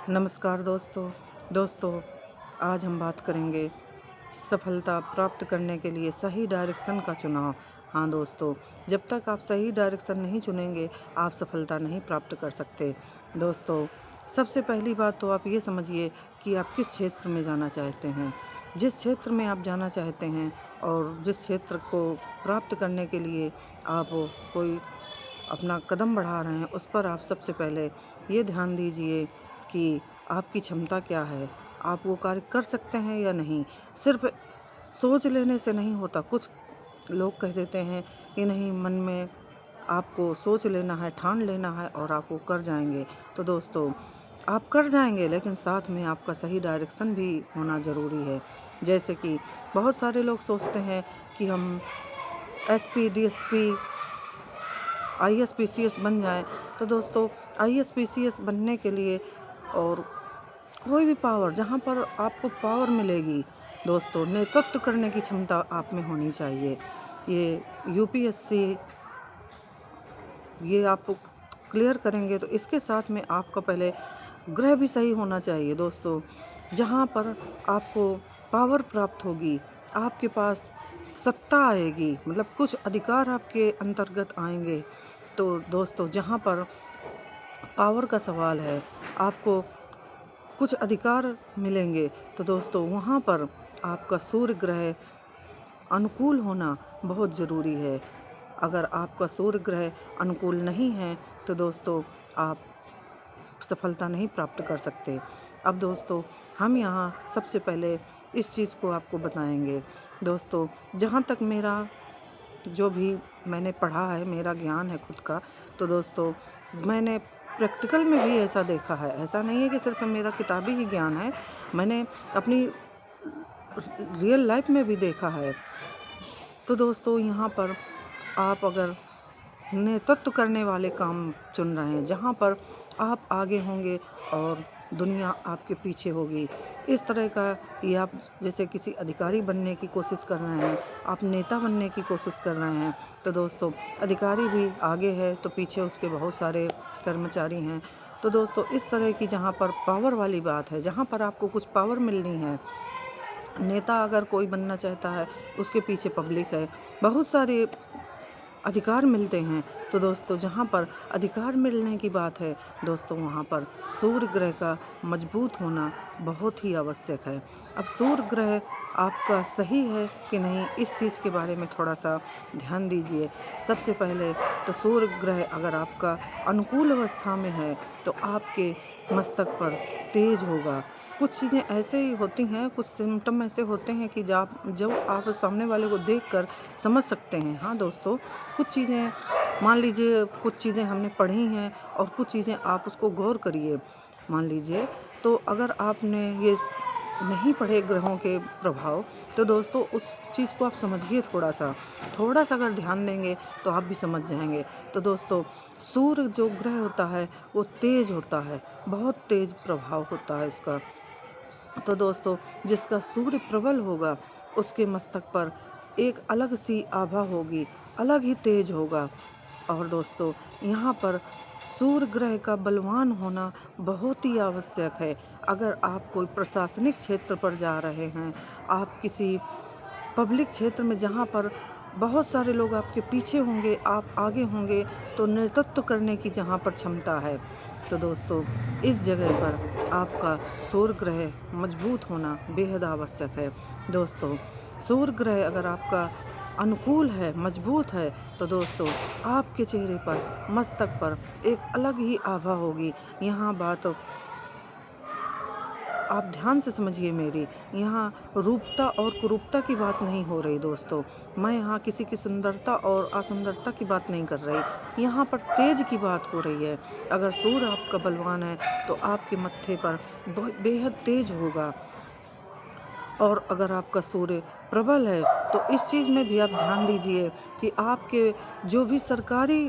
नमस्कार दोस्तों, आज हम बात करेंगे सफलता प्राप्त करने के लिए सही डायरेक्शन का चुनाव। हाँ दोस्तों, जब तक आप सही डायरेक्शन नहीं चुनेंगे, आप सफलता नहीं प्राप्त कर सकते। दोस्तों, सबसे पहली बात तो आप ये समझिए कि आप किस क्षेत्र में जाना चाहते हैं। जिस क्षेत्र में आप जाना चाहते हैं और जिस क्षेत्र को प्राप्त करने के लिए आप कोई अपना कदम बढ़ा रहे हैं, उस पर आप सबसे पहले ये ध्यान दीजिए कि आपकी क्षमता क्या है, आप वो कार्य कर सकते हैं या नहीं। सिर्फ सोच लेने से नहीं होता। कुछ लोग कह देते हैं कि नहीं, मन में आपको सोच लेना है, ठान लेना है और आप वो कर जाएंगे। तो दोस्तों, आप कर जाएंगे, लेकिन साथ में आपका सही डायरेक्शन भी होना ज़रूरी है। जैसे कि बहुत सारे लोग सोचते हैं कि हम एसपी, डीएसपी, आईएएस, पीसीएस बन जाएं। तो दोस्तों, आईएएस, पीसीएस बनने के लिए और कोई भी पावर, जहाँ पर आपको पावर मिलेगी दोस्तों, नेतृत्व करने की क्षमता आप में होनी चाहिए। ये यूपीएससी, ये आप क्लियर करेंगे तो इसके साथ में आपका पहले ग्रह भी सही होना चाहिए दोस्तों। जहाँ पर आपको पावर प्राप्त होगी, आपके पास सत्ता आएगी, मतलब कुछ अधिकार आपके अंतर्गत आएंगे। तो दोस्तों, जहाँ पर पावर का सवाल है, आपको कुछ अधिकार मिलेंगे, तो दोस्तों वहाँ पर आपका सूर्य ग्रह अनुकूल होना बहुत ज़रूरी है। अगर आपका सूर्य ग्रह अनुकूल नहीं है तो दोस्तों आप सफलता नहीं प्राप्त कर सकते। अब दोस्तों, हम यहाँ सबसे पहले इस चीज़ को आपको बताएंगे। दोस्तों, जहाँ तक मेरा जो भी मैंने पढ़ा है, मेरा ज्ञान है खुद का, तो दोस्तों मैंने प्रैक्टिकल में भी ऐसा देखा है। ऐसा नहीं है कि सिर्फ मेरा किताबी ही ज्ञान है, मैंने अपनी रियल लाइफ में भी देखा है। तो दोस्तों, यहाँ पर आप अगर नेतृत्व करने वाले काम चुन रहे हैं, जहाँ पर आप आगे होंगे और दुनिया आपके पीछे होगी, इस तरह का, ये आप जैसे किसी अधिकारी बनने की कोशिश कर रहे हैं, आप नेता बनने की कोशिश कर रहे हैं, तो दोस्तों अधिकारी भी आगे है तो पीछे उसके बहुत सारे कर्मचारी हैं। तो दोस्तों, इस तरह की जहाँ पर पावर वाली बात है, जहाँ पर आपको कुछ पावर मिलनी है, नेता अगर कोई बनना चाहता है, उसके पीछे पब्लिक है, बहुत सारे अधिकार मिलते हैं। तो दोस्तों, जहाँ पर अधिकार मिलने की बात है दोस्तों, वहाँ पर सूर्य ग्रह का मजबूत होना बहुत ही आवश्यक है। अब सूर्य ग्रह आपका सही है कि नहीं, इस चीज़ के बारे में थोड़ा सा ध्यान दीजिए। सबसे पहले तो सूर्य ग्रह अगर आपका अनुकूल अवस्था में है तो आपके मस्तक पर तेज होगा। कुछ चीज़ें ऐसे ही होती हैं, कुछ सिम्टम ऐसे होते हैं कि जब आप सामने वाले को देखकर समझ सकते हैं। हाँ दोस्तों, कुछ चीज़ें, मान लीजिए कुछ चीज़ें हमने पढ़ी हैं और कुछ चीज़ें आप उसको गौर करिए। मान लीजिए, तो अगर आपने ये नहीं पढ़े ग्रहों के प्रभाव, तो दोस्तों उस चीज़ को आप समझिए थोड़ा सा अगर ध्यान देंगे तो आप भी समझ जाएंगे। तो दोस्तों, सूर्य जो ग्रह होता है वो तेज होता है, बहुत तेज प्रभाव होता है इसका। तो दोस्तों, जिसका सूर्य प्रबल होगा, उसके मस्तक पर एक अलग सी आभा होगी, अलग ही तेज होगा। और दोस्तों, यहाँ पर सूर्य ग्रह का बलवान होना बहुत ही आवश्यक है। अगर आप कोई प्रशासनिक क्षेत्र पर जा रहे हैं, आप किसी पब्लिक क्षेत्र में जहाँ पर बहुत सारे लोग आपके पीछे होंगे, आप आगे होंगे, तो नेतृत्व करने की जहाँ पर क्षमता है, तो दोस्तों इस जगह पर आपका सूर्य ग्रह मजबूत होना बेहद आवश्यक है। दोस्तों, सूर्य ग्रह अगर आपका अनुकूल है, मजबूत है, तो दोस्तों आपके चेहरे पर, मस्तक पर एक अलग ही आभा होगी। यहाँ बात आप ध्यान से समझिए मेरी, यहाँ रूपता और कुरूपता की बात नहीं हो रही दोस्तों। मैं यहाँ किसी की सुंदरता और असुंदरता की बात नहीं कर रही, यहाँ पर तेज की बात हो रही है। अगर सूर्य आपका बलवान है तो आपके मत्थे पर बेहद तेज होगा, और अगर आपका सूर्य प्रबल है तो इस चीज़ में भी आप ध्यान दीजिए कि आपके जो भी सरकारी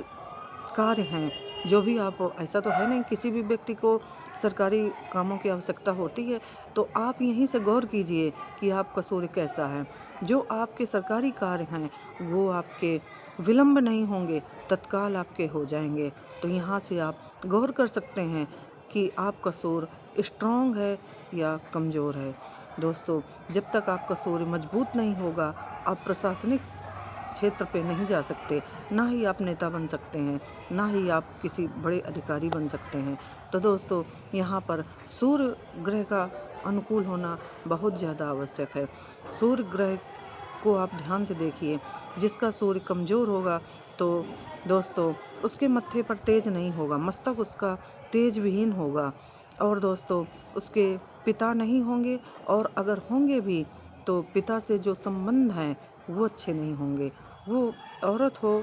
कार्य हैं, जो भी आप, ऐसा तो है नहीं किसी भी व्यक्ति को सरकारी कामों की आवश्यकता होती है, तो आप यहीं से गौर कीजिए कि आपका सूर्य कैसा है। जो आपके सरकारी कार्य हैं वो आपके विलंब नहीं होंगे, तत्काल आपके हो जाएंगे। तो यहाँ से आप गौर कर सकते हैं कि आपका सूर्य स्ट्रॉन्ग है या कमज़ोर है। दोस्तों, जब तक आपका सूर्य मजबूत नहीं होगा, आप प्रशासनिक क्षेत्र पे नहीं जा सकते, ना ही आप नेता बन सकते हैं, ना ही आप किसी बड़े अधिकारी बन सकते हैं। तो दोस्तों, यहाँ पर सूर्य ग्रह का अनुकूल होना बहुत ज़्यादा आवश्यक है। सूर्य ग्रह को आप ध्यान से देखिए, जिसका सूर्य कमज़ोर होगा तो दोस्तों उसके मत्थे पर तेज नहीं होगा, मस्तक उसका तेज विहीन होगा, और दोस्तों उसके पिता नहीं होंगे, और अगर होंगे भी तो पिता से जो संबंध हैं वो अच्छे नहीं होंगे। वो औरत हो,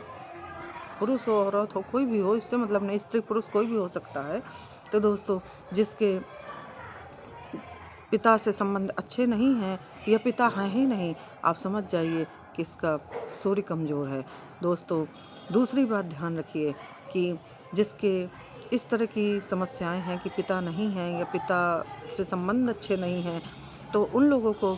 पुरुष हो, औरत हो, कोई भी हो, इससे मतलब नहीं, स्त्री पुरुष कोई भी हो सकता है। तो दोस्तों, जिसके पिता से संबंध अच्छे नहीं हैं या पिता हैं ही नहीं, आप समझ जाइए कि इसका सूर्य कमज़ोर है। दोस्तों, दूसरी बात ध्यान रखिए कि जिसके इस तरह की समस्याएं हैं कि पिता नहीं हैं या पिता से संबंध अच्छे नहीं हैं, तो उन लोगों को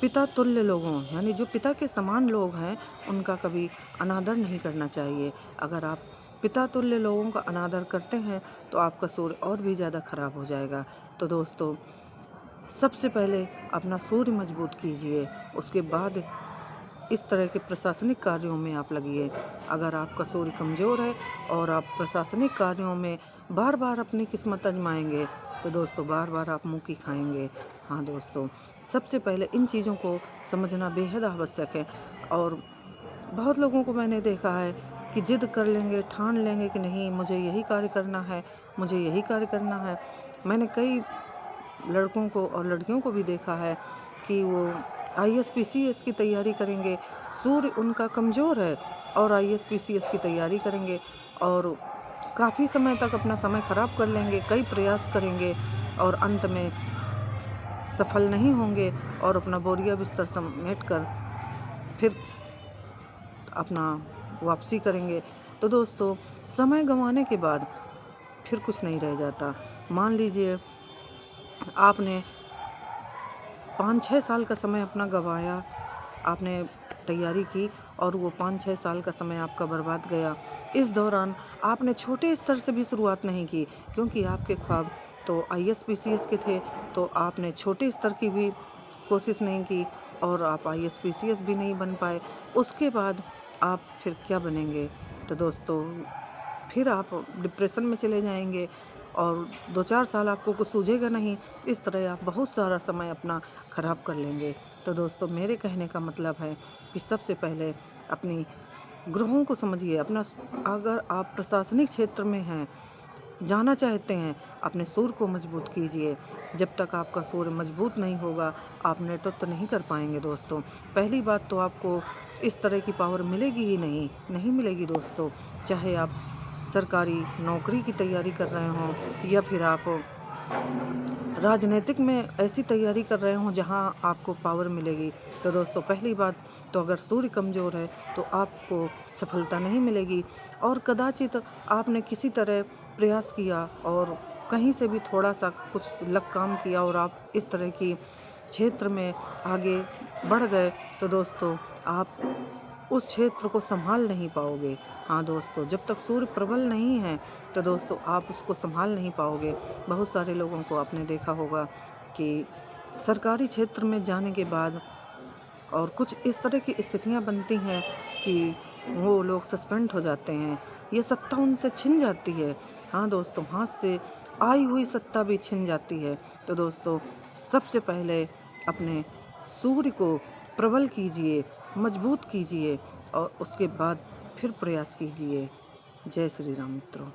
पिता तुल्य लोगों, यानी जो पिता के समान लोग हैं, उनका कभी अनादर नहीं करना चाहिए। अगर आप पिता तुल्य लोगों का अनादर करते हैं तो आपका सूर्य और भी ज़्यादा खराब हो जाएगा। तो दोस्तों, सबसे पहले अपना सूर्य मजबूत कीजिए, उसके बाद इस तरह के प्रशासनिक कार्यों में आप लगिए। अगर आपका सूर्य कमज़ोर है और आप प्रशासनिक कार्यों में बार बार अपनी किस्मत आजमाएंगे, तो दोस्तों बार बार आप मुँह की खाएंगे। हाँ दोस्तों, सबसे पहले इन चीज़ों को समझना बेहद आवश्यक है। और बहुत लोगों को मैंने देखा है कि जिद कर लेंगे, ठान लेंगे कि नहीं, मुझे यही कार्य करना है, मुझे यही कार्य करना है। मैंने कई लड़कों को और लड़कियों को भी देखा है कि वो आईएएस पीसीएस की तैयारी करेंगे, सूर्य उनका कमज़ोर है, और आईएएस पीसीएस की तैयारी करेंगे और काफ़ी समय तक अपना समय ख़राब कर लेंगे, कई प्रयास करेंगे और अंत में सफल नहीं होंगे, और अपना बोरिया बिस्तर समेट कर फिर अपना वापसी करेंगे। तो दोस्तों, समय गंवाने के बाद फिर कुछ नहीं रह जाता। मान लीजिए आपने 5-6 साल का समय अपना गँवाया, आपने तैयारी की और वो 5-6 साल का समय आपका बर्बाद गया। इस दौरान आपने छोटे स्तर से भी शुरुआत नहीं की, क्योंकि आपके ख्वाब तो आईएएस पीसीएस के थे, तो आपने छोटे स्तर की भी कोशिश नहीं की और आप आईएएस पीसीएस भी नहीं बन पाए। उसके बाद आप फिर क्या बनेंगे? तो दोस्तों, फिर आप डिप्रेशन में चले जाएंगे और 2-4 साल आपको कुछ सूझेगा नहीं। इस तरह आप बहुत सारा समय अपना ख़राब कर लेंगे। तो दोस्तों, मेरे कहने का मतलब है कि सबसे पहले अपनी ग्रहों को समझिए। अगर आप प्रशासनिक क्षेत्र में हैं, जाना चाहते हैं, अपने सूर्य को मजबूत कीजिए। जब तक आपका सूर्य मजबूत नहीं होगा, आप नेतृत्व तो नहीं कर पाएंगे दोस्तों। पहली बात तो आपको इस तरह की पावर मिलेगी ही नहीं, नहीं मिलेगी दोस्तों। चाहे आप सरकारी नौकरी की तैयारी कर रहे हों या फिर आप राजनीतिक में ऐसी तैयारी कर रहे हों जहां आपको पावर मिलेगी। तो दोस्तों, पहली बात तो अगर सूर्य कमज़ोर है तो आपको सफलता नहीं मिलेगी, और कदाचित आपने किसी तरह प्रयास किया और कहीं से भी थोड़ा सा कुछ लग काम किया और आप इस तरह की क्षेत्र में आगे बढ़ गए, तो दोस्तों आप उस क्षेत्र को संभाल नहीं पाओगे। हाँ दोस्तों, जब तक सूर्य प्रबल नहीं है तो दोस्तों आप उसको संभाल नहीं पाओगे। बहुत सारे लोगों को आपने देखा होगा कि सरकारी क्षेत्र में जाने के बाद और कुछ इस तरह की स्थितियां बनती हैं कि वो लोग सस्पेंड हो जाते हैं, ये सत्ता उनसे छिन जाती है। हाँ दोस्तों, हाथ से आई हुई सत्ता भी छिन जाती है। तो दोस्तों, सबसे पहले अपने सूर्य को प्रबल कीजिए, मजबूत कीजिए और उसके बाद फिर प्रयास कीजिए। जय श्री राम मित्रों।